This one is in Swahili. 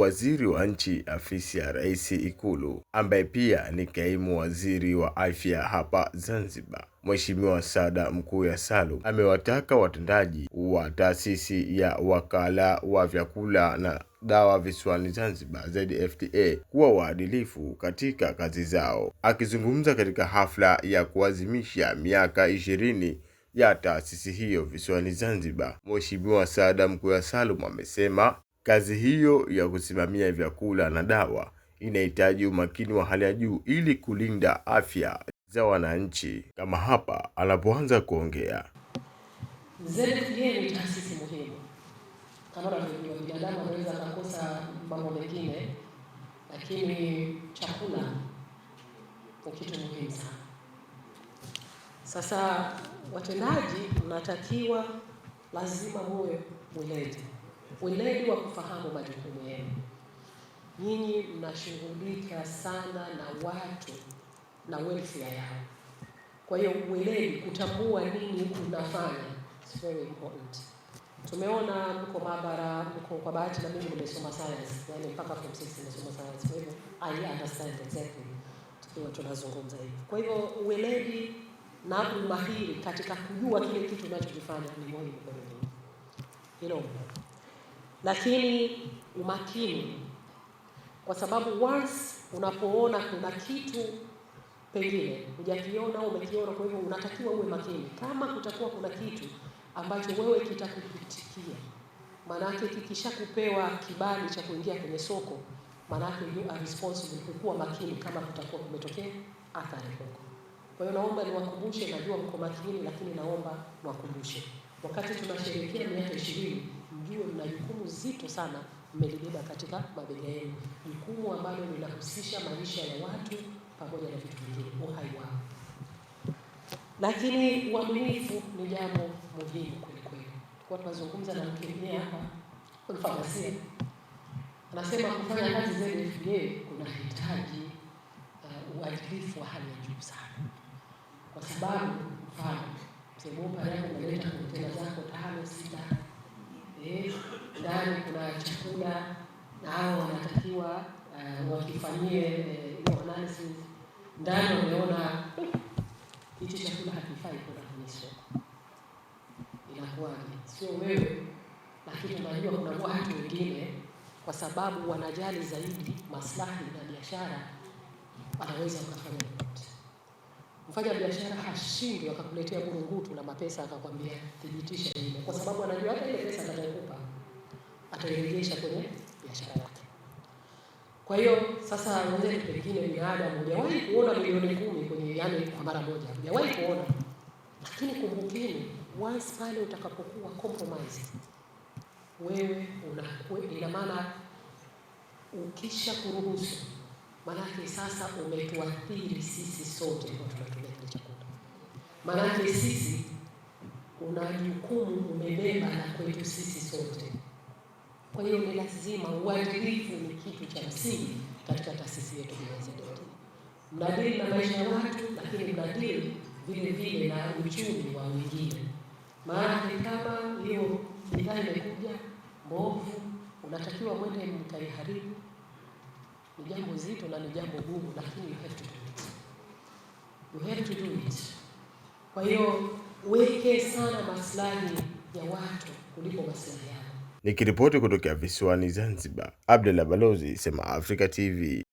waziri wa nchi afisi ya Rais Ikulu, ambaye pia ni kaimu waziri wa afya hapa Zanzibar, Mheshimiwa Saada Mkuya Salum, amewataka watendaji wa taasisi ya wakala wa vyakula na dawa visiwani Zanzibar ZFDA kuwa waadilifu katika kazi zao. Akizungumza katika hafla ya kuadhimisha miaka 20 ya taasisi hiyo visiwani Zanzibar, Mheshimiwa Saada Mkuya Salum amesema kazi hiyo ya kusimamia vyakula na dawa inahitaji umakini wa hali ya juu ili kulinda afya za wananchi, kama hapa anapoanza kuongea. ZFDA ni taasisi muhimu. Kama unavyojua, binadamu anaweza kukosa mambo mengine, lakini chakula ni kitu muhimu sana. Sasa watendaji mnatakiwa lazima muwe weledi wa kufahamu majukumu yenu. Nyinyi mnashughulika sana na watu na welfare yao. Kwa hiyo weledi, kutambua nini unafanya, it's very important. Tumeona mko maabara, mko kwa bahati na mimi nimesoma science, yani mpaka form 6 nimesoma science. Kwa hivyo I understand exactly tukiwa tunazungumza hivi. Kwa hivyo weledi na umahiri katika kujua kile kitu unachokifanya ni muhimu kwa wengine. Hilo. Lakini umakini, kwa sababu once unapoona kuna kitu pengine hujakiona au umekiona, kwa hivyo unatakiwa uwe makini. Kama kutakuwa kuna kitu ambacho wewe kitakupitikia, manake kikishakupewa kibali cha kuingia kwenye soko, manake you are responsible kuwa makini kama kutakuwa kumetokea athari huko. Kwa hiyo naomba niwakumbushe, najua mko makini, lakini naomba niwakumbushe, wakati tunasherehekea miaka 20, mjue mna jukumu zito sana mmelibeba katika mabega yenu, jukumu ambalo linahusisha maisha ya watu pamoja na vitu vingine, uhai wao. Lakini uaminifu ni jambo muhimu kweli kweli. Kwa tunazungumza na mkemia hapa kwa famasia, anasema kufanya kazi ZFDA kunahitaji uadilifu wa hali ya juu sana, kwa sababu mfano msebopa yako unaleta kontena zako 5-6, ndani kuna chakula na hao wanatakiwa wakifanyie analysis, ndani wameona hichi chakula hakifai kwa kwenye soko. Inakuwaje? Sio wewe, lakini unajua kuna watu wengine kwa sababu wanajali zaidi maslahi na biashara, anaweza kufanya yote. Mfanya biashara hashindi akakuletea burungutu na mapesa akakwambia thibitisha ile, kwa sababu anajua hata ile pesa atakayokupa atairejesha kwenye biashara yake. Kwa hiyo sasa wengine pengine binadamu hujawahi kuona milioni 10 kwenye, yani kwa mara moja hujawahi kuona, lakini kumbukeni, once pale utakapokuwa compromise, wewe unakuwa, ina maana ukisha kuruhusu, manake sasa umetuathiri sisi sote kwa tunatumia kile chakula. Manake sisi una jukumu umebeba na kwetu sisi sote. Kwa hiyo ni lazima uadilifu ni kitu cha msingi katika taasisi yetu ya ZFDA. Mnadili na maisha ya watu, lakini mnadili vile vile na uchumi wa wengine. Maana kama hiyo bidhaa imekuja mbovu, unatakiwa mwende mkaiharibu. Ni jambo zito na ni jambo gumu, lakini you have to do it. You have to do it. Kwa hiyo weke sana maslahi ya watu kuliko maslahi yako. Nikiripoti kutoka visiwani Zanzibar, Abdalla Balozi, Sema Africa TV.